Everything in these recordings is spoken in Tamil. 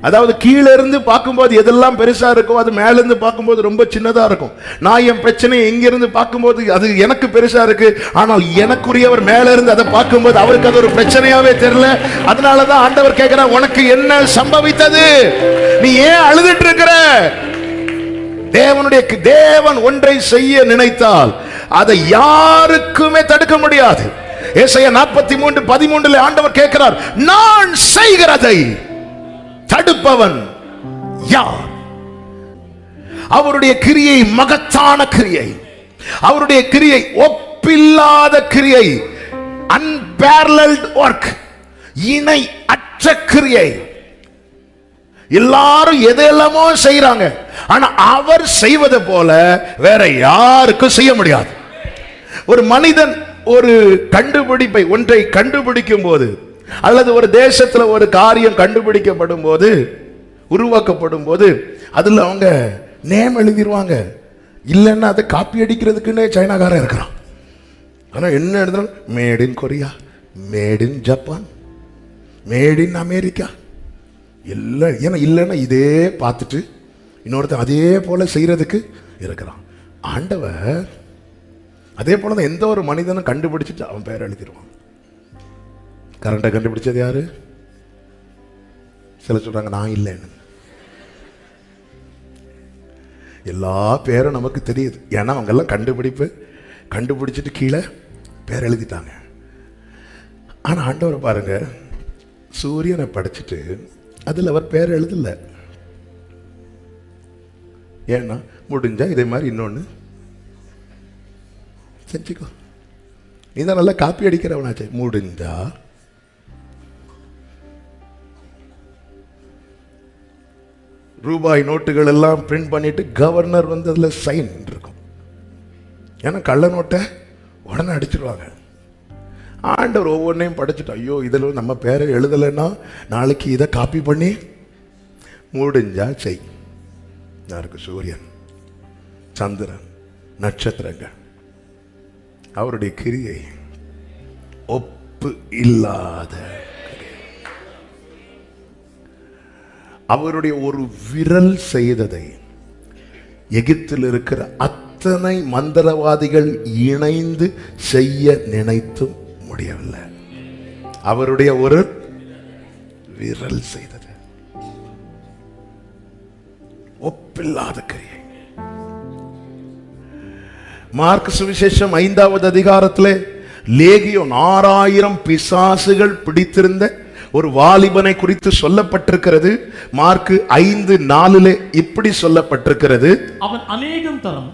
அதாவது கீழே இருந்து பார்க்கும்போது எதெல்லாம் பெருசா இருக்கும், அது மேல இருந்து பார்க்கும்போது ரொம்ப சின்னதா இருக்கும். நான் என் பிரச்சனையை எங்கிருந்து பார்க்கும்போது அது எனக்கு பெருசா இருக்கு, ஆனால் எனக்குரியவர் மேல இருந்து அதை பார்க்கும்போது அவருக்கு அது ஒரு பிரச்சனையாவே தெரியல. அதனாலதான் ஆண்டவர் கேட்கிறார், உனக்கு என்ன சம்பவித்தது? நீ ஏன் அழுதுட்டு இருக்கிற? தேவன் ஒன்றை செய்ய நினைத்தால் அதை யாருக்குமே தடுக்க முடியாது. ஏசாயா 43:13 ஆண்டவர் கேட்கிறார், நான் செய்கிறதை தடுப்பவன் யார்? அவருடைய கிரியை மகத்தான கிரியை, அவருடைய கிரியை ஒப்பில்லாத கிரியை, unparalleled work, இணை அற்ற கிரியை. எல்லாரும் எதெல்லாமோ செய்யறாங்க, ஆனா அவர் செய்வதை போல வேற யாருக்கும் செய்ய முடியாது. ஒரு மனிதன் ஒரு கண்டுபிடிப்பை ஒன்றை கண்டுபிடிக்கும் போது, அல்லது ஒரு தேசத்துல ஒரு காரியம் கண்டுபிடிக்கப்படும் போது, உருவாக்கப்படும் போது, அதுல அவங்க நேம் எழுதிடுவாங்க. இல்லைன்னா அதை காப்பி அடிக்கிறதுக்குன்னே சைனாக்காரன் இருக்கிறான். ஆனா என்ன எழுதுறாங்க? Made in Korea, made in Japan, made in America. எல்லாம் ஏன்னா இல்லைன்னா இதே பார்த்துட்டு இன்னொருத்தன் அதே போல செய்யறதுக்கு இருக்கிறான். ஆண்டவர் அதே போலதான் எந்த ஒரு மனிதனும் கண்டுபிடிச்சிட்டு அவன் பேர் எழுதிடுவான். கரண்டை கண்டுபிடிச்சது யாரு? சில சொல்றாங்க நான் இல்லைன்னு. எல்லா பேரும் நமக்கு தெரியுது, ஏன்னா அவங்க எல்லாம் கண்டுபிடிச்சிட்டு கீழே பேர் எழுதிட்டாங்க. ஆனா ஆண்டவரை பாருங்க, சூரியனை படைச்சிட்டு அதில் அவர் பேர் எழுதல. ஏன்னா முடிஞ்சா இதே மாதிரி இன்னொன்று செஞ்சுக்கோ, நீ தான் நல்லா காப்பி அடிக்கிறவனாச்சே. முடிஞ்சா ரூபாய் நோட்டுகள் எல்லாம் பிரிண்ட் பண்ணிட்டு கவர்னர் வந்து அதில் சைன் இருக்கும். ஏன்னா கள்ள நோட்டை உடனே அடிச்சிருவாங்க. ஆண்டவர் ஒவ்வொன்றையும் படிச்சுட்டு, ஐயோ இதில் நம்ம பேரை எழுதலைன்னா நாளைக்கு இதை காப்பி பண்ணி முடிஞ்சா செய். யாருக்கு? சூரியன், சந்திரன், நட்சத்திரங்கள். அவருடைய கிரியை ஒப்பு இல்லாத, அவருடைய ஒரு விரல் செய்ததை எகிப்தில் இருக்கிற அத்தனை மந்திரவாதிகள் இணைந்து செய்ய நினைத்தும் முடியவில்லை. அவருடைய ஒரு விரல் செய்தது ஒப்பில்லாத கிரியை. மார்க் சுவிசேஷம் 5வது அதிகாரத்திலே லேகியோன் 6000 பிசாசுகள் பிடித்திருந்த ஒரு வாலிபனை குறித்து சொல்லப்பட்டிருக்கிறது. மார்க் 5:4 இப்படி சொல்லப்பட்டிருக்கிறது, அவன் அநேகம் தரம்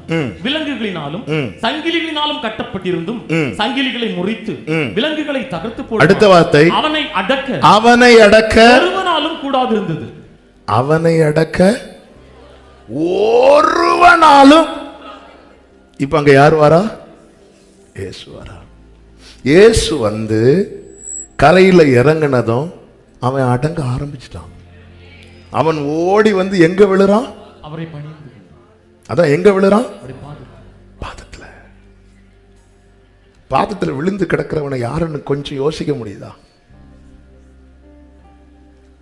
விலங்குகளினாலும் சங்கிலிகளினாலும் கட்டப்பட்டிருந்தும் சங்கிலிகளை முறித்து விலங்குகளை தகர்த்து போட்டான். அடுத்த வார்த்தை, அவனை அடக்க ஒருவனாலும் கூடாது இருந்தது. அவனை அடக்க ஒருவனாலும். இப்ப அங்க யார் வரா? இயேசு வரா. இயேசு வந்து கரையில இறங்கினதும் அவன் அடங்க ஆரம்பிச்சிட்டான். அவன் ஓடி வந்து எங்க விழுறான்? அவரை பணிந்து. அதான் எங்க விழுறான்? பாதத்துல. பாதத்துல விழுந்து கிடக்கிறவனை யாருன்னு கொஞ்சம் யோசிக்க முடியுதா?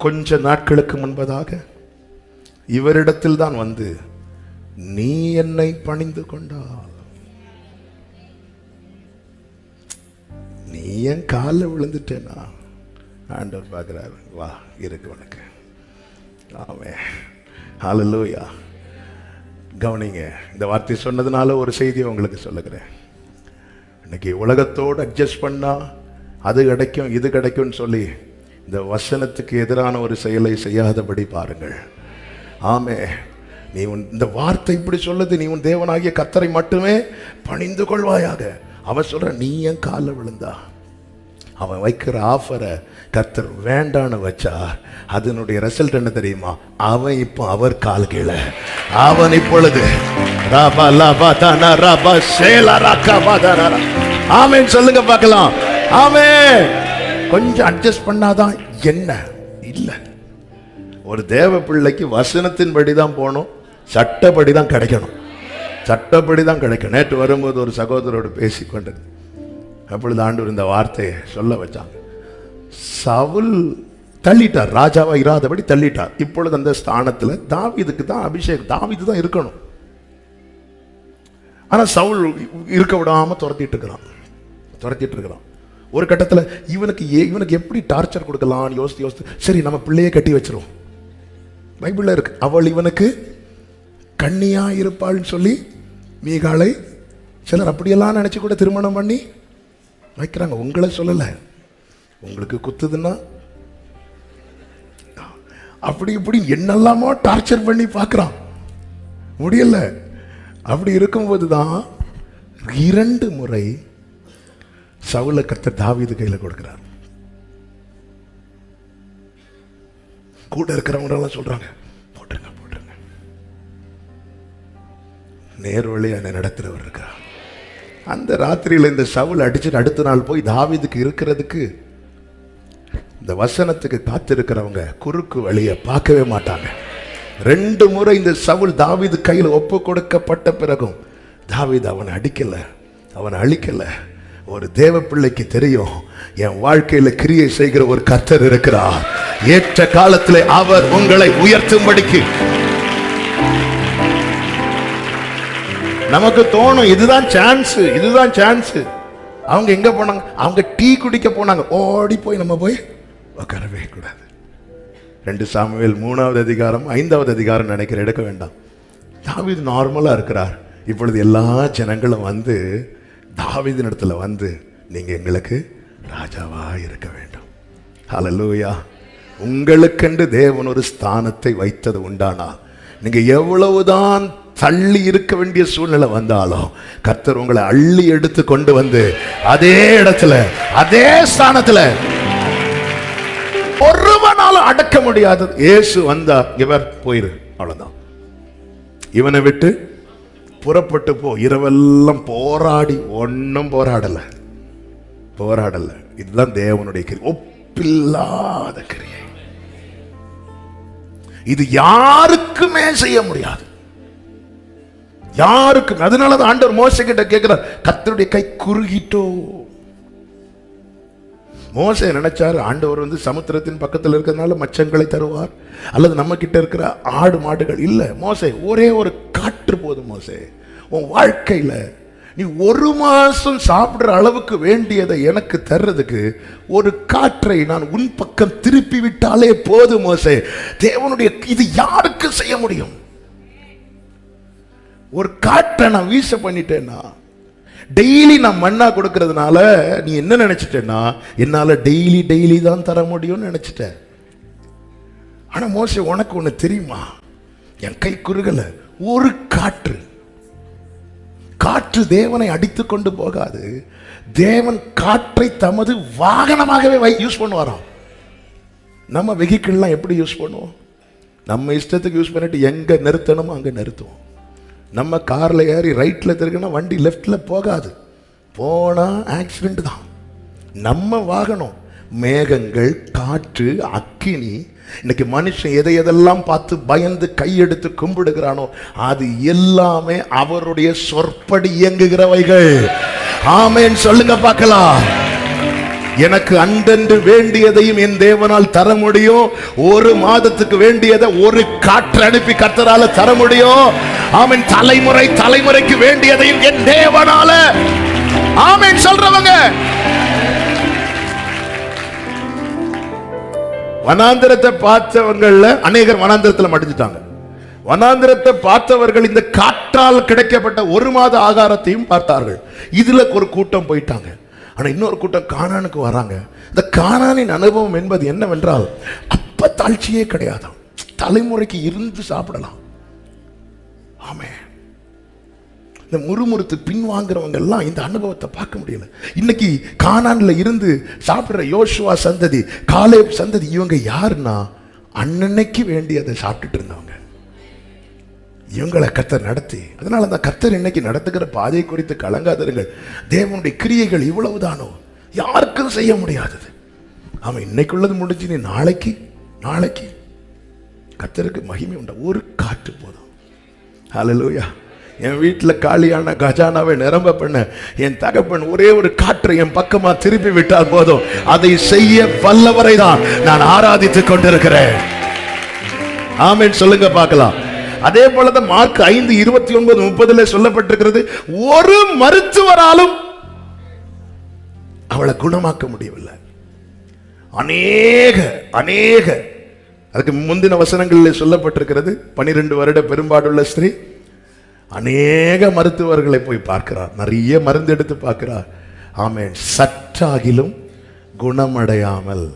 கொஞ்ச நாட்களுக்கு முன்பதாக இவரிடத்தில் தான் வந்து, நீ என்னை பணிந்து கொண்டால், நீ என் காலில் விழுந்துட்டேனா? ஆண்டவர் பார்க்கிறாரு, வா இருக்கு உனக்கு. ஆமென், ஹல்லேலூயா. கவனிங்க, இந்த வார்த்தை சொன்னதுனால ஒரு செய்தியை உங்களுக்கு சொல்லுகிறேன். இன்னைக்கு உலகத்தோடு அட்ஜஸ்ட் பண்ணா அது கிடைக்கும் இது கிடைக்கும்னு சொல்லி இந்த வசனத்துக்கு எதிரான ஒரு செயலை செய்யாதபடி பாருங்கள். ஆமே, நீ இந்த வார்த்தை இப்படி சொல்லுது, நீ உன் தேவனாகிய கர்த்தரை மட்டுமே பணிந்து கொள்வாயாக. அவன் சொல்ற, நீ என் காலில் விழுந்தா. அவன் வைக்கிற ஆஃபரை கர்த்தர் வேண்டான்னு வச்சா அதனுடைய ரிசல்ட் என்ன தெரியுமா? அவன் இப்போ அவர் கால் கீழே. அவன் இப்பொழுது ஆமென் சொல்லுங்க பார்க்கலாம். ஆமென். கொஞ்சம் அட்ஜஸ்ட் பண்ணாதான் என்ன இல்லை. ஒரு தேவ பிள்ளைக்கு வசனத்தின்படி தான் போகணும், சட்டப்படி தான் கிடைக்கணும். சட்டப்படி தான் கிடைக்கும். நேற்று வரும்போது ஒரு சகோதரோடு பேசிக்கொண்டது. அப்பொழுது ஆண்டவர் இந்த வார்த்தையை சொல்ல வச்சாங்க. சவுல் தள்ளிட்டார், ராஜாவா இராதபடி தள்ளிட்டார். இப்பொழுது அந்த ஸ்தானத்துல தாவீதுக்கு தான் அபிஷேகம், தாவீது தான் இருக்கணும். ஆனா சவுல் இருக்க விடாம துரத்திட்டு இருக்கிறான். ஒரு கட்டத்துல இவனுக்கு எப்படி டார்ச்சர் கொடுக்கலாம்னு யோசித்து சரி நம்ம பிள்ளையே கட்டி வச்சிரும். பைபிள்ல இருக்கு, அவள் இவனுக்கு கன்னியா இருப்பாள்னு சொல்லி மீகாளை சிலர் அப்படியெல்லாம் நினைச்சு கூட திருமணம் பண்ணி வைக்கிறாங்க. உங்களை சொல்லல, உங்களுக்கு குத்துதுன்னா அப்படி இப்படி என்னெல்லாமோ டார்ச்சர் பண்ணி பார்க்கிறான், முடியல. அப்படி இருக்கும்போதுதான் 2 முறை சவுல கர்த்தர் தாவீது கையில கொடுக்கிறார். கூட இருக்கிறவங்க எல்லாம் சொல்றாங்க போட்டுருங்க, நேர் வழியா என்னை நடத்துறவர் இருக்கிறார். அந்த ராத்திரியில இந்த சவுல் அடிச்சுட்டு அடுத்த நாள் போய் தாவீதுக்கு இருக்கிறதுக்கு இந்த வசனத்துக்கு காத்திருக்கிறவங்க குறுக்கு வழியை பார்க்கவே மாட்டாங்க. 2 முறை இந்த சவுல் தாவீது கையில் ஒப்பு கொடுக்கப்பட்ட பிறகும் தாவீது அவனை அடிக்கல, அவனை அழிக்கல. ஒரு தேவ பிள்ளைக்கு தெரியும், என் வாழ்க்கையில கிரியை செய்கிற ஒரு கர்த்தர் இருக்கிறார். ஏற்ற காலத்திலே அவர் உங்களை உயர்த்தும்படிக்கு. நமக்கு தோணும் இதுதான் சான்ஸ். அவங்க எங்க போனாங்க? அவங்க டீ குடிக்க போனாங்க. ஓடி போய் நம்ம போய் உட்காரவே கூடாது. 2 சாமுவேல் 3வது அதிகாரம் 5வது அதிகாரம் நினைக்கிற எடுக்க வேண்டாம். தாவீது நார்மலா இருக்கிறார். இப்பொழுது எல்லா ஜனங்களும் வந்து தாவீதின் இடத்துல வந்து நீங்க எங்களுக்கு ராஜாவா இருக்க வேண்டும். ஹல்லேலூயா. உங்களுக்கென்று தேவன் ஒரு ஸ்தானத்தை வைத்தது உண்டானா நீங்க எவ்வளவுதான் தள்ளி இருக்க வேண்டிய சூழ்நிலை வந்தாலும் கர்த்தர் உங்களை அள்ளி எடுத்து கொண்டு வந்து அதே இடத்துல அதே ஸ்தானத்துல ஒருவனாலும் அடக்க முடியாதது. இயேசு வந்தா இவர் போயிரு, அவ்வளவுதான். இவனை விட்டு புறப்பட்டு போ. இரவெல்லாம் போராடி ஒன்னும் போராடல. இதுதான் தேவனுடைய கிரியை, ஒப்பில்லாத கிரியை. இது யாருக்குமே செய்ய முடியாது, யாருக்கும். அதனாலதான் ஆண்டவர் மோசே கிட்ட கேட்கிறார், கர்த்தருடைய கை குறுகிட்டோ. மோசே நினைச்சாரு ஆண்டவர் வந்து சமுத்திரத்தின் பக்கத்தில் இருக்கிறதுனால மச்சங்களை தருவார், அல்லது நம்ம கிட்ட இருக்கிற ஆடு மாடுகள் இல்ல. மோசே ஒரே ஒரு காற்று போதும். மோசே உன் வாழ்க்கையில நீ 1 மாசம் சாப்பிடுற அளவுக்கு வேண்டியதை எனக்கு தர்றதுக்கு ஒரு காற்றை நான் உன் பக்கம் திருப்பி விட்டாலே போதும். மோசே, தேவனுடைய இது யாருக்கு செய்ய முடியும்? ஒரு காற்றை நான் வீச பண்ணிட்டேன்னா, டெய்லி நான் மண்ணா கொடுக்கறதுனால நீ என்ன நினைச்சிட்டேன்னா என்னால டெய்லி தான் தர முடியும்னு நினைச்சிட்ட. ஆனா மோசே, உனக்கு ஒண்ணு தெரியுமா? என் கை குறுகல. ஒரு காற்று தேவனை அடித்து கொண்டு போகாது. தேவன் காற்றை தமது வாகனமாகவே யூஸ் பண்ணுவாராம். நம்ம வெஹிக்கிள்லாம் எப்படி யூஸ் பண்ணுவோம்? நம்ம இஷ்டத்துக்கு யூஸ் பண்ணிட்டு எங்க நிறுத்தணுமோ அங்க நிறுத்துவோம். நம்ம கார்ல ஏறி ரைட்ல திருக்கினா வண்டி லெஃப்ட்ல போகாது, போனா ஆக்சிடென்ட் தான். நம்ம வாகனம் மேகங்கள், காற்று, அக்கினி. இன்னைக்கு மனுஷன் எதையெல்லாம் பார்த்து பயந்து கையெடுத்து கும்பிடுகிறானோ அது எல்லாமே அவருடைய சொற்படி இயங்குகிறவைகள். ஆமென் சொல்லுங்க பார்க்கலாம். எனக்கு அன்றென்று வேண்டியதையும் என் தேவனால் தர முடியும். 1 மாதத்துக்கு வேண்டியதை ஒரு காற்று அனுப்பி கர்த்தரால தர முடியும். ஆமென். தலைமுறைக்கு வேண்டியதையும் என் தேவனால. ஆமென் சொல்றவங்க. வனாந்திரத்தை பார்த்தவங்கள்ல அநேகர் வனாந்திரத்தில் மடிஞ்சிட்டாங்க. வனாந்திரத்தை பார்த்தவர்கள் இந்த காற்றால் கிடைக்கப்பட்ட 1 மாத ஆகாரத்தையும் பார்த்தார்கள். இதுல ஒரு கூட்டம் போயிட்டாங்க. ஆனா இன்னொரு கூட்டம் கானானுக்கு வராங்க. இந்த கானானின் அனுபவம் என்பது என்னவென்றால் அப்ப தாழ்ச்சியே கிடையாது, தலைமுறைக்கு இருந்து சாப்பிடலாம். ஆமே. இந்த முறுமுறுத்து பின்வாங்குறவங்க எல்லாம் இந்த அனுபவத்தை பார்க்க முடியல. இன்னைக்கு கானான்ல இருந்து சாப்பிடுற யோசுவா சந்ததி, காலேப் சந்ததி, இவங்க யாருன்னா அன்னன்னைக்கு வேண்டியதை சாப்பிட்டுட்டு இருந்தவங்க. இவங்களை கர்த்தர் நடத்தி, அதனால தான் கர்த்தர் இன்னைக்கு நடத்துகிற பாதை குறித்து கலங்காதீர்கள். தேவனுடைய கிரியைகள் இவ்வளவுதானோ, யாருக்கும் செய்ய முடியாதது. அவன் இன்னைக்குள்ளது முடிஞ்சு நீ நாளைக்கு கர்த்தருக்கு மகிமை உண்டா. ஒரு காற்று போதும். ஹல்லேலூயா. என் வீட்டில் காலியான கஜானாவை நிரம்ப பண்ண என் தகப்பன் ஒரே ஒரு காற்றை என் பக்கமா திருப்பி விட்டால் போதும், அதை செய்ய வல்லவரை தான் நான் ஆராதித்துக் கொண்டிருக்கிறேன். ஆமென் சொல்லுங்க பார்க்கலாம். அதே போலதான் மார்க் 5:29-30 சொல்லப்பட்டிருக்கிறது, ஒரு மருத்துவராலும் அவளை குணமாக்க முடியவில்லை. அநேக அதுக்கு முந்தின வசனங்களில் சொல்லப்பட்டிருக்கிறது, 12 வருட பெரும்பாடுள்ள ஸ்திரீ அநேக மருத்துவர்களை போய் பார்க்கிறார், நிறைய மருந்து எடுத்து பார்க்கிறார். ஆமென். சற்றாகிலும் குணமடையாமல்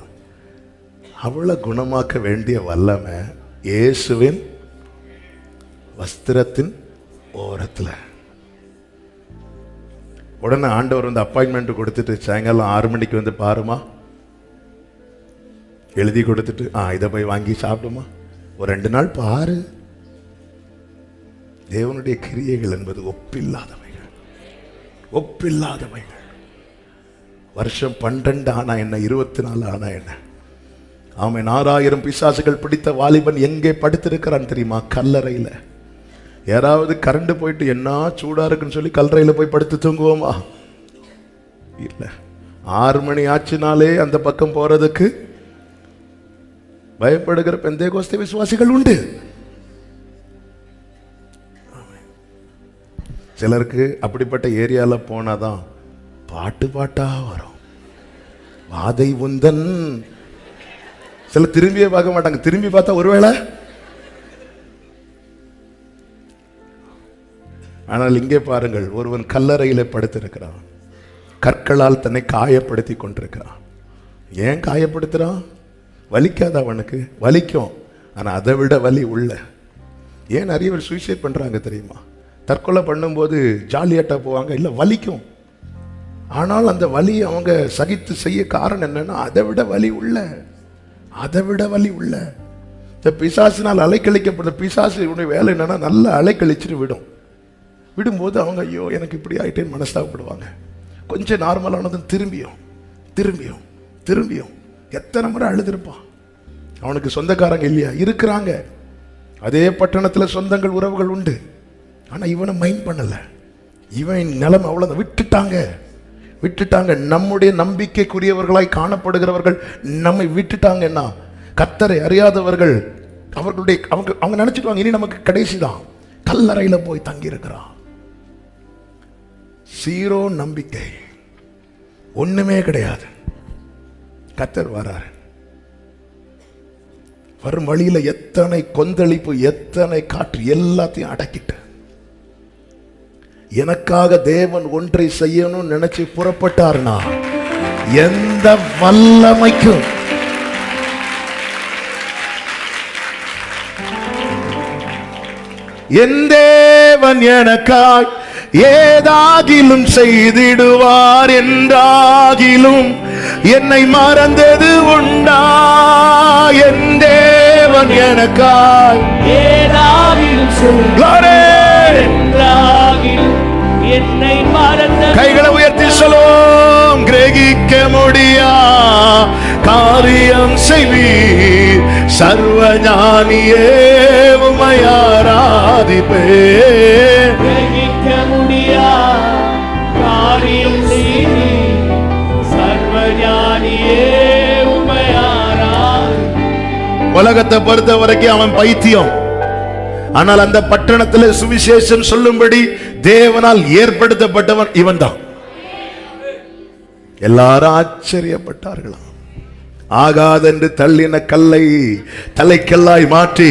அவளை குணமாக்க வேண்டிய வல்லமை இயேசுவின் வஸ்திரத்தின் ஓரத்தில். உடனே ஆண்டவர் வந்து அப்பாயின்மெண்ட் கொடுத்துட்டு சாயங்காலம் 6 மணிக்கு வந்து பாருமா, எழுதி கொடுத்துட்டு இதை போய் வாங்கி சாப்பிடுமா, ஒரு 2 நாள் பாரு. தேவனுடைய கிரியைகள் என்பது ஒப்பில்லாதவைகள். வருஷம் 12 ஆனா என்ன, 24 ஆனா என்ன. ஆமென். 6000 பிசாசுகள் பிடித்த வாலிபன் எங்கே படுத்திருக்கிறான் தெரியுமா? கல்லறையில். யாராவது கரண்ட் போயிட்டு என்ன சூடா இருக்குன்னு சொல்லி கல்லறையில் போய் படுத்து தூங்குவோமா? இல்ல. 6 மணி ஆச்சுனாலே அந்த பக்கம் போறதுக்கு பயப்படுகிற பெந்தேகோஸ்தே விசுவாசிகள் உண்டு. சிலருக்கு அப்படிப்பட்ட ஏரியால போனாதான் பாட்டா வரும். வாதை உந்தன். சில திரும்பியே பார்க்க மாட்டாங்க, திரும்பி பார்த்தா ஒருவேளை. ஆனால் இங்கே பாருங்கள், ஒருவன் கல்லறையில படுத்திருக்கிறான், கற்களால் தன்னை காயப்படுத்தி கொண்டிருக்கிறான். ஏன் காயப்படுத்துறான்? வலிக்காத அவனுக்கு? வலிக்கும், ஆனா அதை விட வலி உள்ள. ஏன் நிறைய பேர் சூசைட் பண்றாங்க தெரியுமா? தற்கொலை பண்ணும்போது ஜாலியாட்டா போவாங்க, இல்லை வலிக்கும். ஆனால் அந்த வலி அவங்க சகித்து செய்ய காரணம் என்னன்னா, அதை விட வலி உள்ள. இந்த பிசாசினால் அலைக்கழிக்கப்படுற பிசாசு வேலை என்னன்னா, நல்லா அலைக்கழிச்சுட்டு விடும்போது அவங்க ஐயோ எனக்கு இப்படி ஆயிட்டேன்னு மனஸ்தாபப்படுவாங்க. கொஞ்சம் நார்மலானதும் திரும்பியும் எத்தனை முறை அழுதுருப்பான். அவனுக்கு சொந்தக்காரங்க இல்லையா? இருக்கிறாங்க. அதே பட்டணத்தில் சொந்தங்கள் உறவுகள் உண்டு. ஆனா இவனை மைண்ட் பண்ணல. இவன் நிலைமை அவ்வளவுதான். விட்டுட்டாங்க. நம்முடைய நம்பிக்கைக்குரியவர்களாய் காணப்படுகிறவர்கள் நம்மை விட்டுட்டாங்கன்னா, கர்த்தரை அறியாதவர்கள் அவங்க நினைச்சிடுவாங்க இனி நமக்கு கடைசிதான். கல்லறையில போய் தங்கி இருக்கிறான். சீரோ நம்பிக்கை, ஒண்ணுமே கிடையாது. கர்த்தர் வராரு. வரும் வழியில எத்தனை கொந்தளிப்பு, எத்தனை காற்று, எல்லாத்தையும் அடக்கிட்டு எனக்காக தேவன் ஒன்றை செய்யணும்னு நினைச்சு புறப்பட்டார்னா, எந்த வல்லமைக்கும் என் தேவன் எனக்காய் ஏதாகிலும் செய்திடுவார் என்றாகிலும் என்னை மறந்தது உண்டா? என் தேவன் எனக்காய் ஏதாகிலும் என்னை மறந்த. கைகளை உயர்த்தி சொல்லுவோம். கிரகிக்க முடியா காரியம் செய்வீர் சர்வ ஞானியே உம்மை ஆராதிப்பேன். கிரகிக்க முடியா காரியம் செய்வீர் சர்வ ஞானியே உம்மை ஆராதிப்பேன். உலகத்தை பொறுத்த வரைக்கும் அவன் பைத்தியம். ஆனால் அந்த பட்டணத்தில் சுவிசேஷம் சொல்லும்படி தேவனால் ஏற்படுத்தப்பட்டவன் இவன் தான். எல்லாரும் ஆச்சரியப்பட்டார்களாம். ஆகாதென்று தள்ளின கல்லை தலைக்கல்லாய் மாற்றி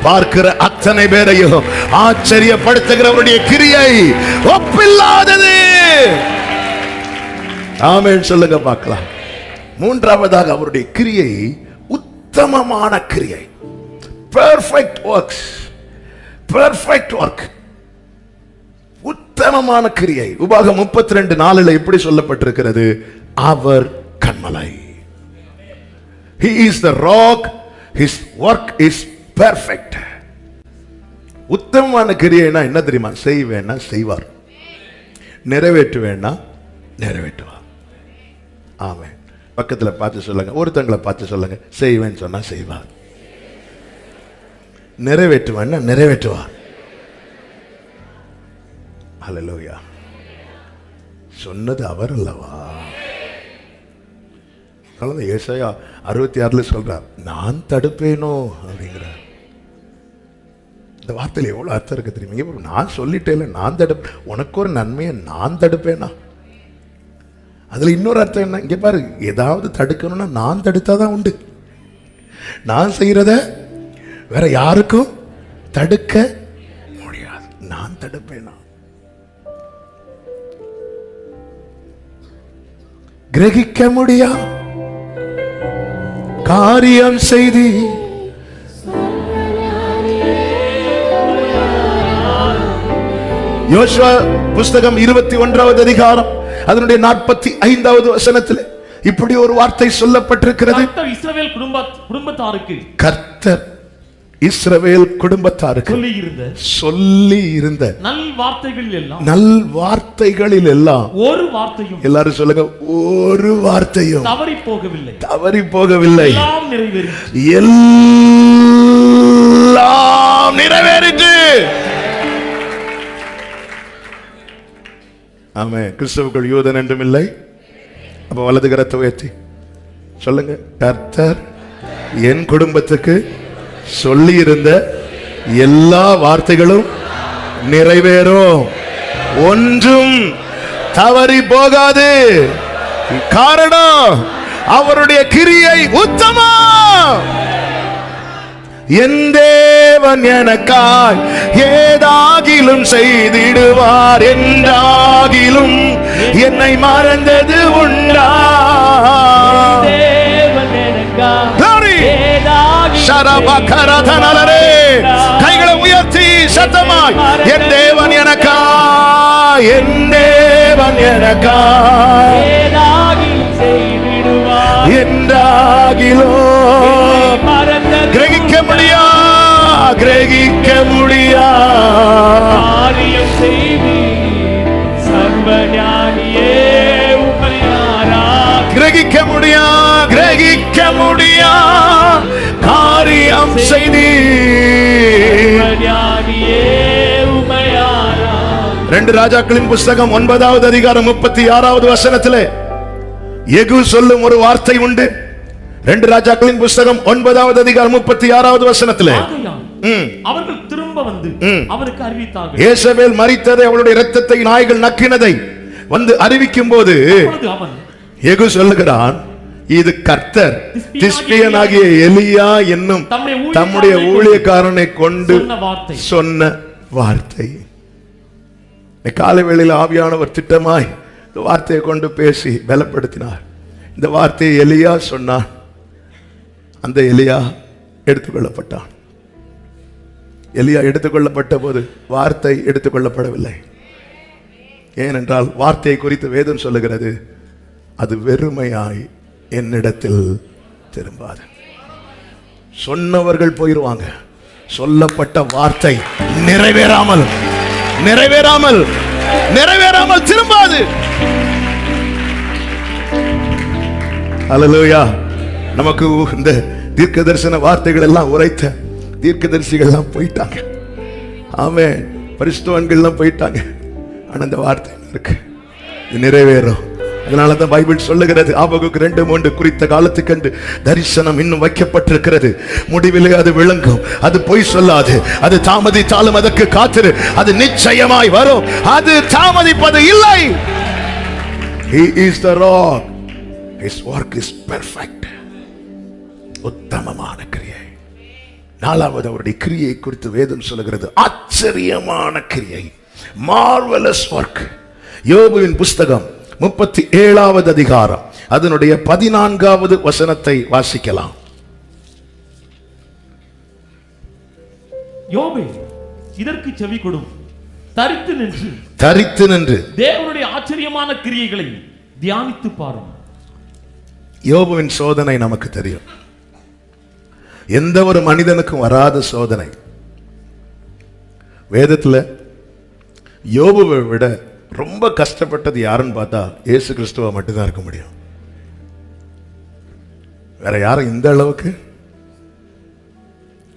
பார்க்கிற அத்தனை பேரையும் ஆச்சரியப்படுத்துகிறவருடைய கிரியை ஒப்பில்லாதது. ஆமென் சொல்லுங்க பார்க்கலாம். மூன்றாவதாக அவருடைய கிரியை உத்தமமான கிரியை. பெர்ஃபெக்ட் ஒர்க், உத்தமமான கிரியை. உபாகம் 32:4 எப்படி சொல்லப்பட்டிருக்கிறது? அவர் கன்மலை. He is the rock, his work is perfect. உத்தமமான கிரியைனா என்ன தெரியுமா? செய்வேன்னா செய்வார், நிறைவேற்றுவேன்னா நிறைவேற்றுவார். ஆமென். பக்கத்துல பார்த்து சொல்லுங்க, ஒருத்தங்களை பார்த்து சொல்லுங்க, செய்வேன்னு சொன்னா செய்வார், நிறைவேற்றுவேன்னா நிறைவேற்றுவார். ஹல்லேலூயா. சொன்னது அவர் அல்லவா? ஏசாயா 66 சொல்றார், நான் தடுப்பேனோ அப்படிங்கிறார். இந்த வார்த்தையில எவ்வளவு அர்த்தம் இருக்கு தெரியுமா? நான் சொல்லிட்டேன், நான் தடுப்பேன், உனக்கு ஒரு நன்மையை நான் தடுப்பேனா? அதுல இன்னொரு அர்த்தம் என்ன? இங்க பாரு, ஏதாவது தடுக்கணும்னா நான் தடுத்தாதான் உண்டு. நான் செய்யறத வேற யாருக்கும் தடுக்க முடியாது. நான் தடுப்பேனா? கிரகிக்க முடியா காரியம் செய்தி யோசுவா புஸ்தகம் 21வது அதிகாரம் அதனுடைய 45வது வசனத்தில் இப்படி ஒரு வார்த்தை சொல்லப்பட்டிருக்கிறது. கர்த்தர் இஸ்ரவேல் குடும்பத்தாருக்கு சொல்லி இருந்த நல் வார்த்தைகளில் எல்லாம் ஒரு வார்த்தையும், எல்லாரும் சொல்லுங்க, ஒரு வார்த்தையும் தவறி போகவில்லை. எல்லாம் நிறைவேறிற்று. ஆமென். கிறிஸ்தவுக்குள் யூதன் என்றும் இல்லை. அப்ப வலது கரத்தை உயர்த்தி சொல்லுங்க, கர்த்தர் என் குடும்பத்துக்கு சொல்லி இருந்த எல்லா வார்த்தைகளும் நிறைவேறும், ஒன்றும் தவறி போகாது. காரணம், அவருடைய கிரியை உத்தமம். என் தேவன் எனக்காய் ஏதாகிலும் செய்திடுவார், என்றாகிலும் என்னை மறந்தது உண்டா? கைகளை உயர்த்தி சத்தமாய், என் தேவன் எனக்காய், என் தேவன் எனக்காய் என்றாகிலோ கிரகிக்க முடியா, கிரகிக்க முடியா கிரகிக்க முடியா, கிரகிக்க முடியா காரியம் செய்தி. 2 ராஜாக்களின் புஸ்தகம் 9வது அதிகாரம் 36வது வசனத்திலே யெகூ சொல்லும் ஒரு வார்த்தை உண்டு. 2 ராஜாக்களின் புஸ்தகம் 9வது அதிகாரம் 36வது வசனத்திலே அவர்கள் திரும்ப வந்து அவருக்கு அறிவித்தார்கள், யேசபேல் மரித்ததை, அவளுடைய இரத்தத்தை நாய்கள் நக்கினதை வந்து அறிவிக்கும் போது யெகூ சொல்லுகிறான், இது கர்த்தர் திஸ்பியனாகிய எலியா என்னும் தம்முடைய ஊழியக்காரனை கொண்டு சொன்ன வார்த்தை. காலை வேளையில் ஆவியானவர் திட்டமாய் இந்த வார்த்தையை கொண்டு பேசி பலப்படுத்தினார். இந்த வார்த்தையை எலியா சொன்னான். அந்த எலியா எடுத்துக்கொள்ளப்பட்டான். எலியா எடுத்துக்கொள்ளப்பட்ட போது வார்த்தை எடுத்துக்கொள்ளப்படவில்லை. ஏனென்றால் வார்த்தையை குறித்து வேதம் சொல்லுகிறது, அது வெறுமையாய் என்னிடத்தில் திரும்பாது. சொன்னவர்கள் போயிருவாங்க, சொல்லப்பட்ட வார்த்தை நிறைவேறாமல் நிறைவேறாமல் நிறைவேறாமல் திரும்பாது. அல்லேலூயா. நமக்கு இந்த தீர்க்க தரிசன வார்த்தைகள் எல்லாம் உரைத்த தீர்க்கதரிசிகள் எல்லாம் போயிட்டாங்க. ஆமென். பரிசுத்தவான்கள் எல்லாம் போயிட்டாங்க. ஆனா அந்த வார்த்தை இருக்கு, இது நிறைவேறும். அதனாலதான் பைபிள் சொல்லுகிறது, ஆபகுக்கு 2:3 குறித்த காலத்துக்கு கண்டு தரிசனம் இன்னும் வைக்கப்பட்டிருக்கிறது, முடிவிலே அது விளங்கும், அது பொய் சொல்லாது, அது தாமதித்தாலும் அதற்கு காத்திரு, அது நிச்சயமாய் வரும், அது தாமதிப்பது இல்லை. He is the rock, his work is perfect. உத்தமமான கிரியை. 4வது அவருடைய கிரியை குறித்து வேதம் சொல்லுகிறது, ஆச்சரியமான கிரியை, marvelous work. யோபுவின் புஸ்தகம் 37வது அதிகாரம் அதனுடைய 14வது வசனத்தை வாசிக்கலாம். யோபே, இதற்கு செவி கொடும், தரித்து நின்று தேவனுடைய ஆச்சரியமான கிரியைகளை தியானித்து பாரும். யோபுவின் சோதனை நமக்கு தெரியும். எந்த ஒரு மனிதனுக்கும் வராத சோதனை. வேதத்துல யோபுவை விட ரொம்ப கஷ்டப்பட்டது யாருன்னு பார்த்தா இயேசு கிறிஸ்துவ மட்டும்தான் இருக்க முடியும். வேற யாரும் இந்த அளவுக்கு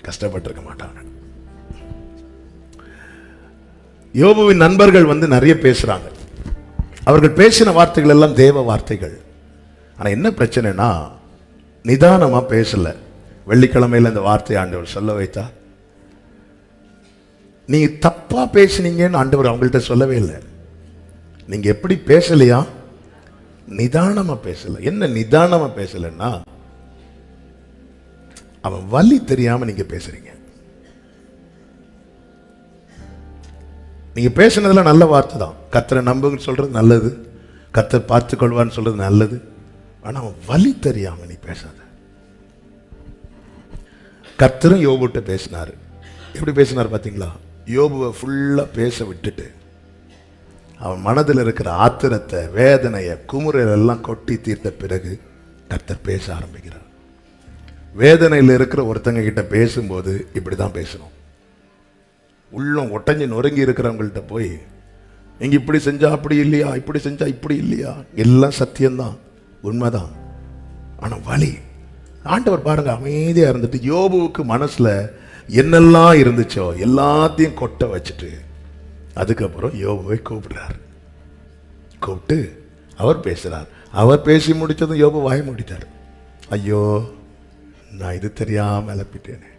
கஷ்டப்பட்டிருக்க மாட்டாங்க. யோபுவின் நண்பர்கள் வந்து நிறைய பேசுறாங்க. அவர்கள் பேசின வார்த்தைகள் எல்லாம் தேவ வார்த்தைகள். ஆனா என்ன பிரச்சனைனா, நிதானமா பேசல. வெள்ளிக்கிழமையில இந்த வார்த்தையை ஆண்டவர் சொல்ல வைத்தா, நீங்க தப்பா பேசுனீங்கன்னு ஆண்டவர் அவங்கள்ட்ட சொல்லவே இல்லை. நீங்க எப்படி பேசலையா? நிதானமா பேசல. என்ன நிதானமா பேசலன்னா, அவன் வலி தெரியாம நீங்க பேசுறீங்க. நீங்க பேசுனதுல நல்ல வார்த்தை தான். கர்த்தரை நம்புன்னு சொல்றது நல்லது, கர்த்தர் பார்த்து கொள்வான்னு சொல்றது நல்லது. ஆனா அவன் வலி தெரியாம நீ பேசாத. கர்த்தரும் யோபுட்ட பேசினாரு. எப்படி பேசினார் பாத்தீங்களா? யோபுவை ஃபுல்லா பேச விட்டுட்டு அவன் மனதில் இருக்கிற ஆத்திரத்தை, வேதனையை, குமுறல் எல்லாம் கொட்டி தீர்த்த பிறகு கர்த்தர் பேச ஆரம்பிக்கிறார். வேதனையில் இருக்கிற ஒருத்தங்க கிட்ட பேசும்போது இப்படிதான் பேசணும். உள்ளம் ஒட்டஞ்சு நொறுங்கி இருக்கிறவங்கள்ட்ட போய் நீங்க இப்படி செஞ்சா அப்படி இல்லையா, இப்படி செஞ்சா இப்படி இல்லையா, எல்லாம் சத்தியம்தான், உண்மைதான். ஆனா வலி. ஆண்டவர் பாருங்க அமைதியா இருந்துட்டு யோபுவுக்கு மனசுல என்னெல்லாம் இருந்துச்சோ எல்லாத்தையும் கொட்ட வச்சுட்டு அதுக்கப்புறம் யோபுவை கூப்பிடுறார். கூப்பிட்டு அவர் பேசுறார். அவர் பேசி முடிச்சதும் யோபு வாய் மூடிட்டார். ஐயோ, நான் இது தெரியாம இழப்பிட்டேனே.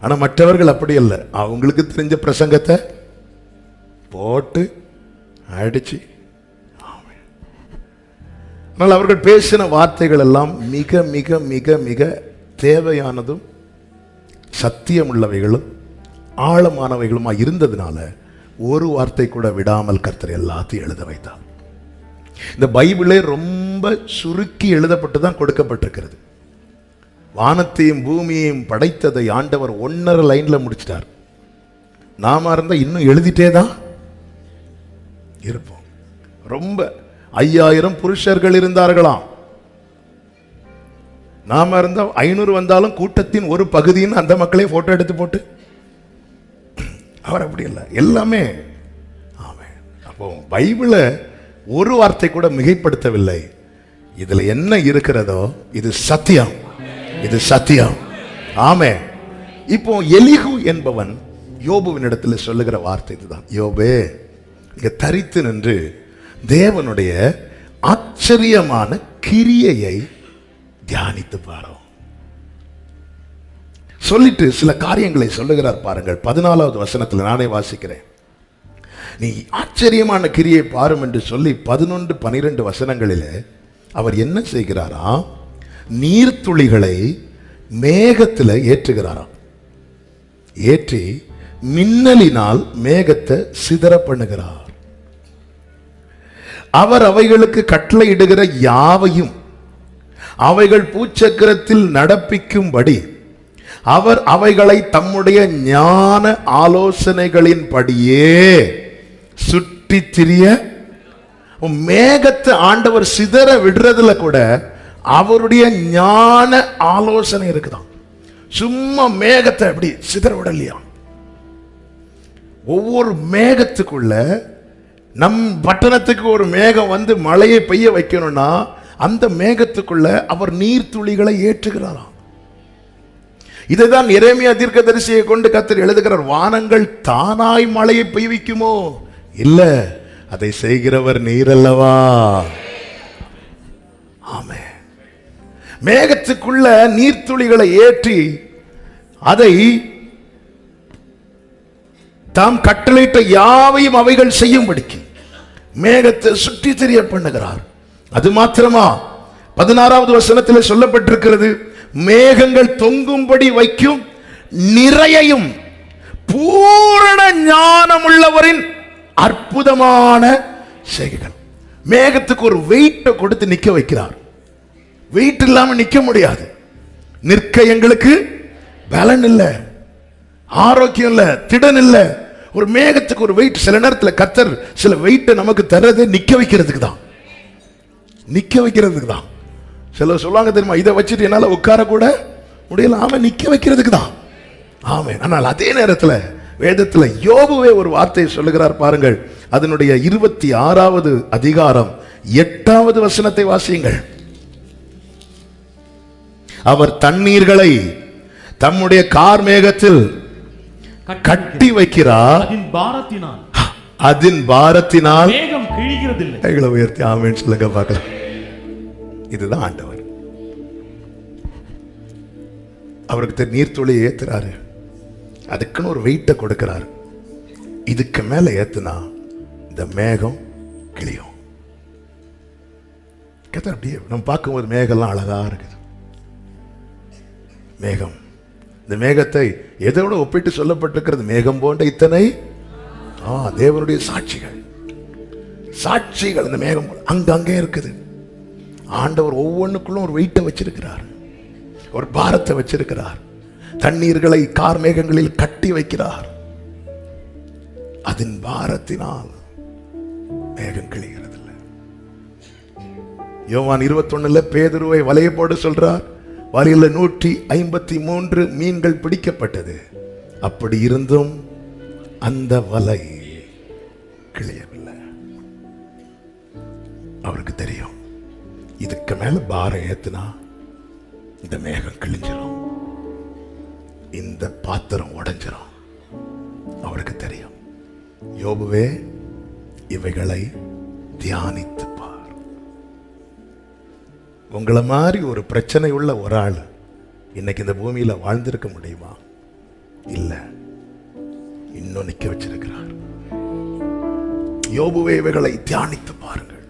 ஆனா மற்றவர்கள் அப்படி அல்ல. அவங்களுக்கு தெரிஞ்ச பிரசங்கத்தை போட்டு அடிச்சு, ஆனால் அவர்கள் பேசின வார்த்தைகள் எல்லாம் மிக மிக மிக மிக தேவையானதும் சத்தியமுள்ளவைகளும் ஆழமானவைகளுமா இருந்ததுனால ஒரு வார்த்தை கூட விடாமல் கர்த்தர் எல்லாத்தையும் எழுத வைத்தார். இந்த பைபிளே ரொம்ப சுருக்கி எழுதப்பட்டு தான் கொடுக்கப்பட்டிருக்கிறது. வானத்தையும் பூமியையும் படைத்ததை ஆண்டவர் 1.5 லைன்ல முடிச்சிட்டார். நாம இருந்தா இன்னும் எழுதிட்டே தான் இருப்போம். ரொம்ப 5000 புருஷர்கள் இருந்தார்களாம். நாம இருந்தா 500 வந்தாலும் கூட்டத்தின் ஒரு பகுதின்னு அந்த மக்களே போட்டோ எடுத்து போட்டு, அவர் அப்படி இல்லை, எல்லாமே. ஆமென். அப்போ பைபிளை ஒரு வார்த்தை கூட மிகைப்படுத்தவில்லை. இதுல என்ன இருக்கிறதோ இது சத்தியம், இது சத்தியம். ஆமென். இப்போ எலிகு என்பவன் யோபுவின் இடத்துல சொல்லுகிற வார்த்தை இதுதான். யோபே, இங்க தரித்து நின்று தேவனுடைய ஆச்சரியமான கிரியையை தியானித்து பாரும் சொல்லிட்டு சில காரியங்களை சொல்லுகிறார் பாருங்கள். 14வது வசனத்தில் நானே வாசிக்கிறேன். நீ ஆச்சரியமான கிரியை பாரும் என்று சொல்லி 11, 12 வசனங்களிலே அவர் என்ன செய்கிறாராம்? நீர்த்துளிகளை மேகத்தில் ஏற்றுகிறாராம். ஏற்றி மின்னலினால் மேகத்தை சிதற பண்ணுகிறார். அவர் அவைகளுக்கு கட்டளையிடுகிற யாவையும் அவைகள் பூச்சக்கரத்தில் நடப்பிக்கும்படி அவர் அவைகளை தம்முடைய ஞான ஆலோசனைகளின் படியே சுற்றி திரிய. மேகத்தை ஆண்டவர் சிதற விடுறதுல கூட அவருடைய ஞான ஆலோசனை இருக்குதான். சும்மா மேகத்தை எப்படி சிதற விடலையா? ஒவ்வொரு மேகத்துக்குள்ள நம் பட்டணத்துக்கு ஒரு மேகம் வந்து மழையை பெய்ய வைக்கணும்னா அந்த மேகத்துக்குள்ள அவர் நீர்த்துளிகளை ஏற்றுகிறாராம். இதைதான் எரேமியா தீர்க்கதரிசியை கொண்டு கர்த்தர் எழுதுகிறார். வானங்கள் தானாய் மழையை பெய்விக்குமோ? இல்ல, அதை செய்கிறவர் நீர் அல்லவா? ஆமென். மேகத்துக்குள்ள நீர்த்துளிகளை ஏற்றி அதை தாம் கட்டளையிட்ட யாவையும் அவைகள் செய்யும்படிக்கு மேகத்தை சுற்றி தெரிய பண்ணுகிறார். அது மாத்திரமா? 16வது வசனத்தில் சொல்லப்பட்டிருக்கிறது, மேகங்கள் தொங்கும்படி வைக்கும் நிறையையும் பூரண ஞானம் உள்ளவரின் அற்புதமான செய்கைகள். மேகத்துக்கு ஒரு வெயிட்டை கொடுத்து நிக்க வைக்கிறார். வெயிட் இல்லாம நிக்க முடியாது. நிற்க எங்களுக்கு பலன் இல்ல, ஆரோக்கியம் இல்ல, திடன் இல்ல. ஒரு மேகத்துக்கு ஒரு வெயிட். சில நேரத்தில் கர்த்தர் சில வெயிட்டை நமக்கு தர்றது நிக்க வைக்கிறதுக்கு தான், நிக்க வைக்கிறதுக்கு தான். சிலர் சொல்லுவாங்க தெரியுமா, இதை வச்சுட்டு என்னால உட்கார கூட முடியல. ஆமாம், நிக்க வைக்கிறதுக்கு தான். ஆமென். ஆனால் அதே நேரத்தில் வேதத்தில் யோபுவே ஒரு வார்த்தையை சொல்லுகிறார் பாருங்கள். அதனுடைய 26வது அதிகாரம் 8வது வசனத்தை வாசியுங்கள். அவர் தண்ணீர்களை தம்முடைய கார் மேகத்தில் கட்டி வைக்கிறார். அதன் பாரத்தினால் மேகம் கிழிகிறதில்லை. கைகளை உயர்த்தி ஆமென் சொல்லுங்க பார்க்கலாம். இதுதான் ஆண்டவர். அவருக்கு நீர்த்துளி ஏத்துறாரு, அதுக்குன்னு ஒரு வெயிட்ட கொடுக்கிறாரு. இதுக்கு மேல ஏத்துனா இந்த மேகம் கிளியும். அப்படியே நம்ம பார்க்கும்போது மேகம்லாம் அழகா இருக்குது. மேகம், இந்த மேகத்தை எதோட ஒப்பிட்டு சொல்லப்பட்டிருக்கிறது? மேகம் போன்ற இத்தனை தேவனுடைய சாட்சிகள். சாட்சிகள் இந்த மேகம் அங்கங்கே இருக்குது. ஆண்டவர் ஒவ்வொன்றுக்குள்ளும் ஒரு வெயிட்டை வச்சிருக்கிறார், ஒரு பாரத்தை வச்சிருக்கிறார். தண்ணீர்களை கார் மேகங்களில் கட்டி வைக்கிறார். அதன் பாரத்தினால் மேகம் கிழிகிறது. யோவான் 21 பேதுருவை வலைய போட சொல்றார். வலையில 153 மீன்கள் பிடிக்கப்பட்டது. அப்படி இருந்தும் அந்த வலை கிழியவில்லை. அவருக்கு தெரியும், இதுக்கு மேல பாரம் ஏத்துனா இந்த மேகம் கிழிஞ்சிரும், இந்த பாத்திரம் உடைஞ்சிரும். அவருக்கு தெரியும். யோபுவே, இவைகளை தியானித்து பார். உங்களை மாதிரி ஒரு பிரச்சனை உள்ள ஒரு ஆள் இன்னைக்கு இந்த பூமியில வாழ்ந்திருக்க முடியுமா? இல்ல, இன்னும் நிக்க வச்சிருக்கிறார். யோபுவே, இவைகளை தியானித்து பாருங்கள்,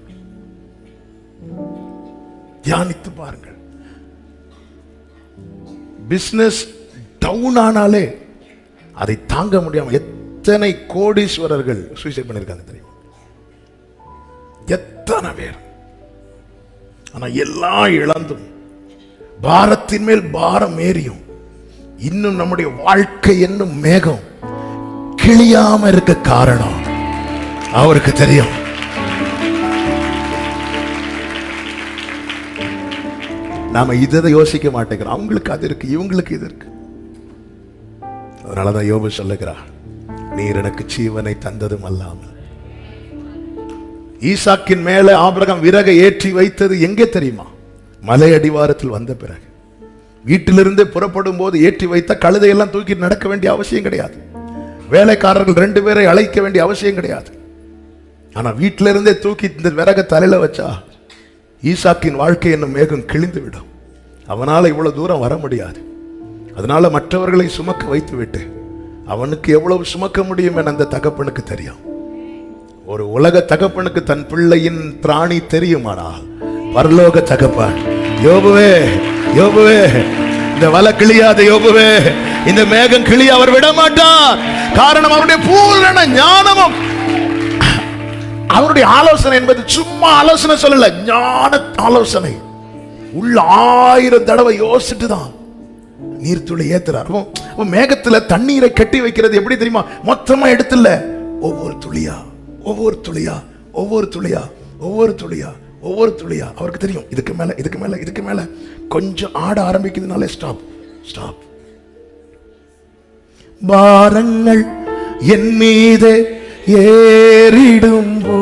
தியானித்து பாருங்கள். பிசினஸ் டவுன் ஆனாலே அதை தாங்க முடியாம எத்தனை கோடீஸ்வரர்கள் சூசைட் பண்ணிருக்காங்க தெரியுமா? எத்தனை பேர். ஆனா எல்லாம் இழந்தும் பாரத்தின் மேல் பாரம் ஏறியும் இன்னும் நம்முடைய வாழ்க்கை என்னும் மேகம் கிழியாம இருக்க காரணம் அவருக்கு தெரியும். நாம இதை யோசிக்க மாட்டேங்கிறோம். அவங்களுக்கு அது இருக்கு, இவங்களுக்கு இது இருக்கு. அதனாலதான் யோபு சொல்லுகிறார், நீர் எனக்கு ஜீவனை தந்ததும் அல்லாமல். ஈசாக்கின் மேல ஆபிரகாம் விறகை ஏற்றி வைத்தது எங்கே தெரியுமா? மலை அடிவாரத்தில் வந்த பிறகு. வீட்டிலிருந்து புறப்படும் போது ஏற்றி வைத்த கழுதையெல்லாம் தூக்கி நடக்க வேண்டிய அவசியம் கிடையாது. வேலைக்காரர்கள் 2 பேரை அழைக்க வேண்டிய அவசியம் கிடையாது. ஆனா வீட்டிலிருந்தே தூக்கி இந்த விறக தலையில வச்சா ஈசாக்கின் வாழ்க்கை என்னும் மேகம் கிழிந்து விடும். அவனால இவ்வளவு தூரம் வர முடியாது. அதனால மற்றவர்களை சுமக்க வைத்து விட்டு அவனுக்கு எவ்வளவு சுமக்க முடியும் என அந்த தகப்பனுக்கு தெரியும். ஒரு உலக தகப்பனுக்கு தன் பிள்ளையின் திராணி தெரியுமானால் பரலோக தகப்பன், யோபுவே, யோபுவே, இந்த வலை கிழியாத யோபுவே, இந்த மேகம் கிளிய அவர் விட மாட்டார். காரணம் அவருடைய பூரண ஞானமும் அவருடைய ஆலோசனை என்பது சும்மா ஆலோசனை சொல்லல, ஞான ஆலோசனை. உள்ள 1000 தடவை யோசிச்சுட்டு தான் நீர்த்துளி ஏத்துறார். மேகத்துல தண்ணீரை கட்டி வைக்கிறது எப்படி தெரியுமா? மொத்தமா எடுத்துல ஒவ்வொரு துளியா, ஒவ்வொரு துளியா, ஒவ்வொரு துளியா, ஒவ்வொரு துளியா, ஒவ்வொரு துளியா. அவருக்கு தெரியும், இதுக்கு மேல, இதுக்கு மேல, இதுக்கு மேல கொஞ்சம் ஆட ஆரம்பிக்குதுனாலே ஸ்டாப், ஸ்டாப். பாரங்கள் என் மீது ஏறிடும்போ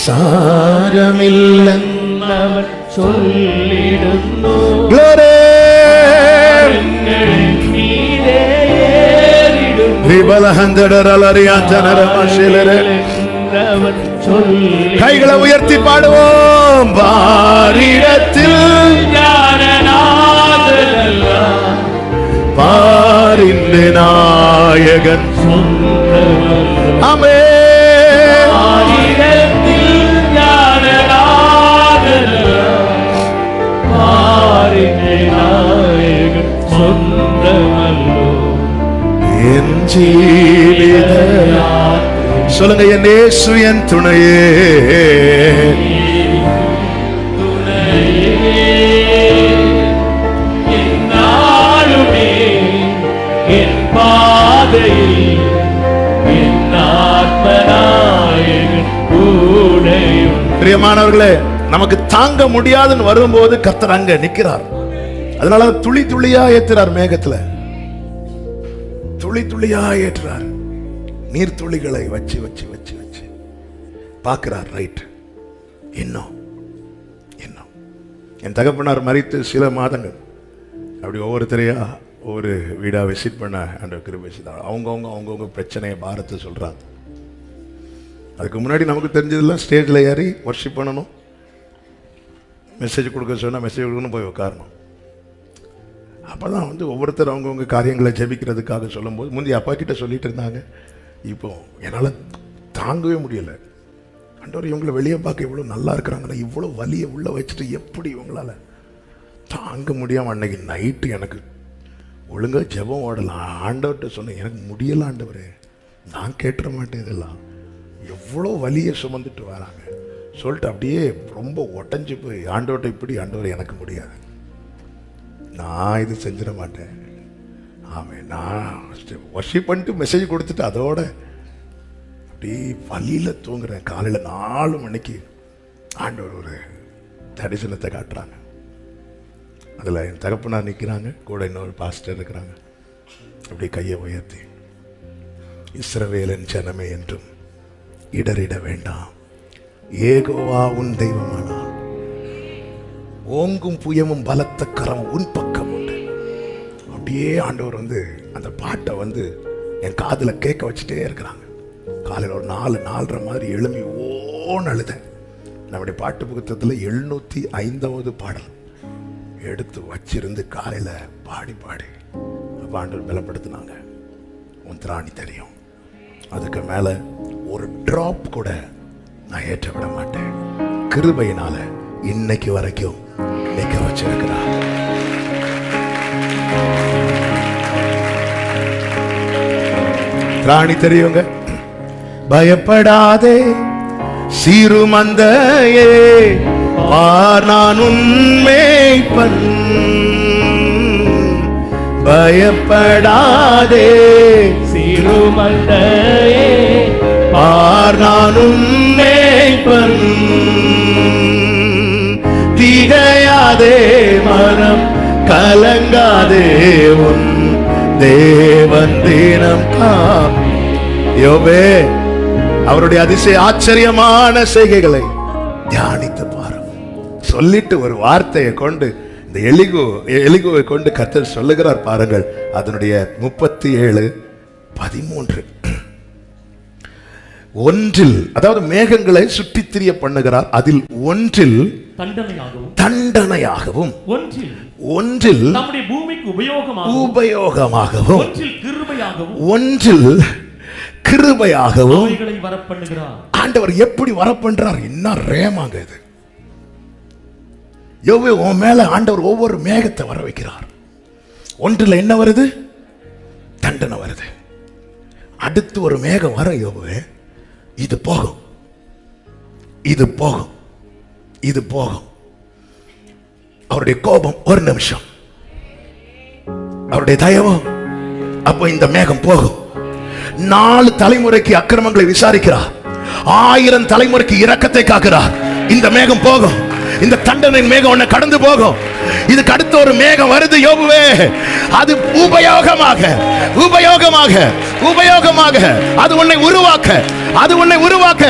சாரமில்லவர் சொல்லிடுந்தோ கைகளை உயர்த்தி பாடுவோம். பாரிடத்தில் பாரிந்த நாயகன் ஆமே. சொல்லுங்க, என் இயேசு என் துணையே, என் பாதையில் என் ஆத்மநாயகன் கூடையும். பிரியமானவர்களே, நமக்கு தாங்க முடியாதுன்னு வரும்போது கர்த்தர் அங்க நிற்கிறார். அதனால துளி துளியா ஏற்றுறார். மேகத்துல துளி துளியா ஏற்றுறார். நீர் துளிகளை வச்சு வச்சு வச்சு வச்சு பார்க்கிறார். ரைட், இன்னும் இன்னும். என் தகப்பனார் மரித்து சில மாதங்கள் அப்படி ஒவ்வொருத்தரையா ஒவ்வொரு வீடா விசிட் பண்ண ஆண்டவர் கிருபை செய்தார். அவங்கவுங்க அவங்கவுங்க பிரச்சனையை பாரத்தை சொல்றாங்க. அதுக்கு முன்னாடி நமக்கு தெரிஞ்சதெல்லாம் ஸ்டேஜில் ஏறி வர்ஷிப் பண்ணணும், மெசேஜ் கொடுக்க சொன்னால் மெசேஜ் கொடுக்கணும், போய் உட்காரணும். அப்போ தான் வந்து ஒவ்வொருத்தர் அவங்கவுங்க காரியங்களை ஜெபிக்கிறதுக்காக சொல்லும்போது முந்தைய அப்பா கிட்ட சொல்லிட்டு இருந்தாங்க. இப்போ என்னால் தாங்கவே முடியலை. ஆண்டவர் இவங்களை வெளியே பார்க்க இவ்வளோ நல்லா இருக்கிறாங்கன்னா இவ்வளோ வலியை உள்ளே வச்சுட்டு எப்படி இவங்களால தாங்க முடியாமல் அன்னைக்கு நைட்டு எனக்கு ஒழுங்காக ஜெபம் ஓடலாம். ஆண்டவர்கிட்ட சொன்னேன், எனக்கு முடியலை ஆண்டவரே, நான் கேட்டுற மாட்டேன், இதெல்லாம் எவ்வளோ வலியை சுமந்துட்டு வராங்க சொல்லிட்டு அப்படியே ரொம்ப உடஞ்சி போய் ஆண்டவர்கிட்ட இப்படி, ஆண்டவர் எனக்கு முடியாது, நான் இது செஞ்சிட மாட்டேன். ஆமாம், நான் வர்ஷிப் பண்ணிட்டு மெசேஜ் கொடுத்துட்டு அதோட அப்படியே வலியில் தூங்குறேன். காலையில் 4 மணிக்கு ஆண்டவர் ஒரு தரிசனத்தை காட்டுறாங்க. அதில் என் தகப்பனார் நிற்கிறாங்க, கூட இன்னொரு பாஸ்டர் இருக்கிறாங்க. அப்படி கையை உயர்த்தி, இஸ்ரவேலின் ஜனமே என்றும் இடறிட வேண்டாம், ஏகோவா உன் தெய்வமானா, ஓங்கும் புயமும் பலத்த கரம் உன் பக்கம் உண்டு. அப்படியே ஆண்டவர் வந்து அந்த பாட்டை வந்து என் காதில் கேட்க வச்சுட்டே இருக்கிறாங்க. காலையில் ஒரு 4-4:30 மாதிரி எழும்பி ஓன்னு அழுதேன். நம்முடைய பாட்டு புத்தகத்தில் 705வது பாடல் எடுத்து வச்சிருந்து காலையில் பாடி பாடி அப்போ ஆண்டவர் பலப்படுத்தினாங்க. உன் திராணி தெரியும், அதுக்கு மேலே ஒரு டிராப் கூட நான் ஏற்ற விட மாட்டேன். கிருபையினால இன்னைக்கு வரைக்கும் நிற்க வச்சிருக்கிறார். திராணி தெரியுங்க. பயப்படாதே சிறுமந்தையே, நான் உன்மேய்ப்பன். பயப்படாதே சிறுமந்தையே, நான் உன்மேய்ப்பன். திகையாதே மனம் கலங்காதே, உன் தேவன் தினம் காம். யோபே அவருடைய அதிசய ஆச்சரியமான செய்கைகளை தியானித்து பாரு. சொல்லிட்டு ஒரு வார்த்தையை கொண்டு இந்த எலிகுவை கொண்டு கர்த்தர் சொல்லுகிறார் பாருங்கள். அதனுடைய 37:13 ஒன்றில், அதாவது மேகங்களை சுற்றித் திரிய பண்ணுகிறார். அதில் ஒன்றில் தண்டனையாகவும் ஒன்றில் நம்முடைய பூமிக்கு உபயோகமாகவும் ஒன்றில் கிருபையாகவும் வரப்பண்ணுகிறார். ஆண்டவர் எப்படி வரப்பண்றார்? என்ன ரேமாங்க இது. யோபே, உன் மேல ஆண்டவர் ஒவ்வொரு மேகத்தை வர வைக்கிறார். ஒன்றில் என்ன வருது? தண்டனை வருது. அடுத்து ஒரு மேகம் வர, யோபே இது போகும், இது போகும், இது போகும். அவருடைய கோபம் ஒரு நிமிஷம், அவருடைய தயவும், அப்போ இந்த மேகம் போகும். 4 தலைமுறைக்கு அக்கிரமங்களை விசாரிக்கிறார், 1000 தலைமுறைக்கு இரக்கத்தை காக்கிறார். இந்த மேகம் போகும், இந்த தண்டனை மேகம் உன்னை கடந்து போகும். இதுக்கு அடுத்த ஒரு மேகம் வருது யோபுவே, அது உபயோகமாக உபயோகமாக உபயோகமாக அது உன்னை உருவாக்க, அது உன்னை உருவாக்க,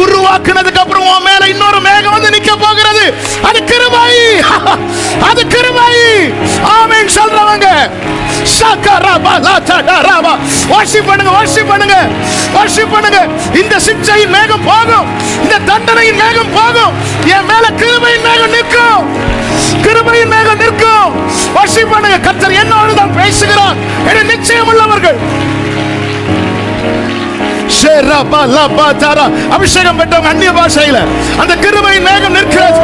உருவாக்குனதுக்கு அப்புறம் உன் மேல இன்னொரு மேகம் வந்து நிக்க போகிறது. அது கிருபை, அது கிருபை. ஆமென் சொல்றவங்க வர்ஷிப் பண்ணுங்க, வர்ஷிப் பண்ணுங்க, வர்ஷிப் பண்ணுங்க. இந்த சிட்சையின் மேகம் போகும், இந்த தண்டனையின் மேகம் போகும், என் மேல கிருபையின் மேகம் நிற்கும், கிருபையின் மேகம் நிற்கும். வர்ஷிப் பண்ணுங்க. கர்த்தர் என்னோடு தான் பேசுகிறார் என நிச்சயம் உள்ளவர்கள். அபிஷேகம் பெற்றவங்க அந்நிய பாஷையில அந்த கிருபையின் மேகம் நிற்கிறது,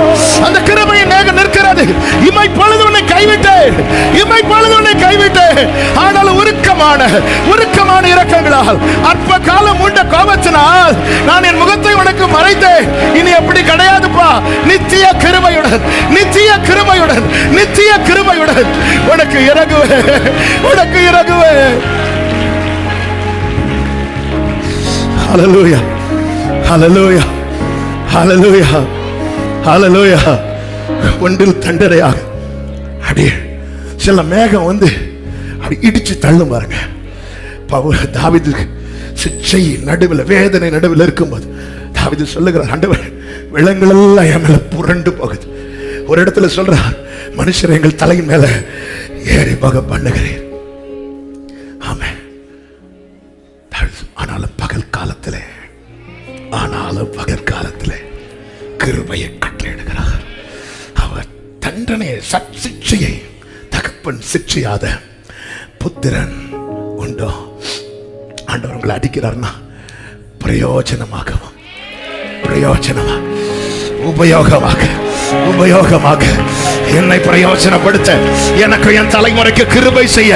அந்த கிருபையின் மேகம் நிற்கிறது. இமை பொழுது உன்னை கைவிட்டேன், இமை பொழுது உன்னை கைவிட்டேன். ஆனாலும் உருக்கமான இரக்கங்களால், அற்ப காலம் உண்ட கோபத்தினால் நான் என் முகத்தை உனக்கு மறைத்தேன். இனி அப்படி கிடையாதுப்பா. நித்திய கிருபையுடன், நித்திய கிருபையுடன், நித்திய கிருபையுடன் உனக்கு இறங்குவேன், உனக்கு இறங்குவேன். Hallelujah, hallelujah, hallelujah, hallelujah. ஒன்றில் தண்டனையாக அப்படியே சில மேகம் வந்து அப்படி இடிச்சு தள்ளும் பாருங்க. தாவீது சிச்சை நடுவில், வேதனை நடுவில் இருக்கும்போது தாவீது சொல்லுகிறார், ஆண்டவர் விலங்குகள் எல்லாம் என் மேல புரண்டு போகுது. ஒரு இடத்துல சொல்றார், மனுஷர் எங்கள் தலையின் மேல ஏறி போக பண்ணுகிறேன். ஆமென். ஆனாலும் பகல் காலத்திலே ஆனாலும் பகற்காலத்திலே கிருபையை கட்டளையிடுகிறார். அவர் தண்டனை சிக்ஷையை தகப்பன் சிக்ஷையாத புத்திரன் உண்டோ? ஆண்டவர் உங்களை அடிக்கிறார்னா பிரயோஜனமாகவும் உபயோகமாக என்னை பிரயோஜனப்படுத்த, எனக்கு என் தலைமுறைக்கு கிருபை செய்ய.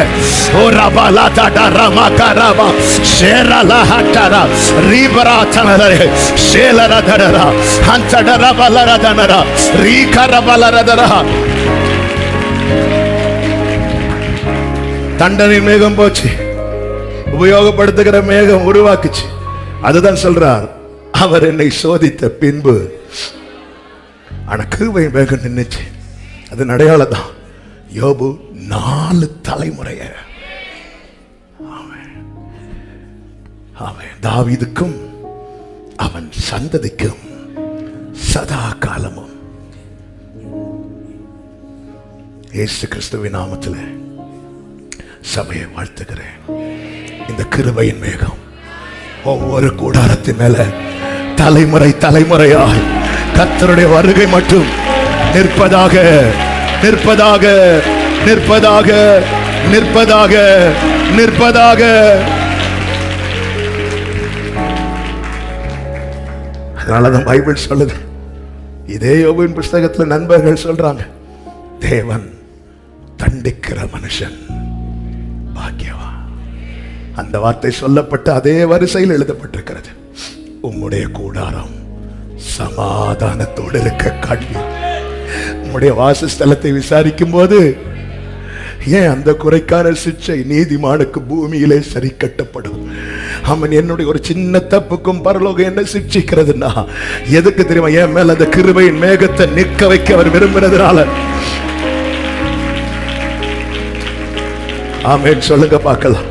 ஓ ரபா லா தா ரமா கரபா ஷேரலா ஹட்டரா ரீபரா தனரே ஷேலரா தரரா ஹந்தடரா பலரா தனரா ரீகரபலரதரா. தண்டனை மேகம் போச்சு, உபயோகப்படுத்துகிற மேகம் உருவாக்குச்சு. அதுதான் சொல்றார், அவர் என்னை சோதித்த பின்பு. ஆனா கிருபை மேகம் நின்னுச்சு. அது அடையாளம் தான். யோபு 4 தலைமுறைய அவன் தாவீதுக்கும் அவன் சந்ததிக்கும் சதா காலமும் இயேசு கிறிஸ்துவின் நாமத்தில் சபையை வாழ்த்துகிறேன். இந்த கிருபையின் மேகம் ஒவ்வொரு கூடாரத்தின் மேல தலைமுறையாய் கர்த்தருடைய வருகை மட்டும் நிற்பதாக. அதனாலதான் பைபிள் சொல்லுது, இதே யோபுவின் புஸ்தகத்துல நண்பர்கள் சொல்றாங்க, தேவன் தண்டிக்கிற மனுஷன் பாக்கியவான். அந்த வார்த்தை சொல்லப்பட்ட அதே வரிசையில் எழுதப்பட்டிருக்கிறது. உம்முடைய கூடாரம் சமாதானத்தோடு இருக்க காண்பி. உம்முடைய வாசஸ்தலத்தை விசாரிக்கும் போது ஏன் அந்த குறைக்கான சிக்ஷை நீதிமானுக்கு பூமியிலே சரி கட்டப்படும். அவன் என்னுடைய ஒரு சின்ன தப்புக்கும் பரலோகம் என்ன சிக்ஷிக்கிறதுனா எதுக்கு தெரியுமா? என் மேல அந்த கிருபையின் மேகத்தை நிற்க வைக்க அவர் விரும்புறதுனால. ஆமென் சொல்லுங்க பார்க்கலாம்.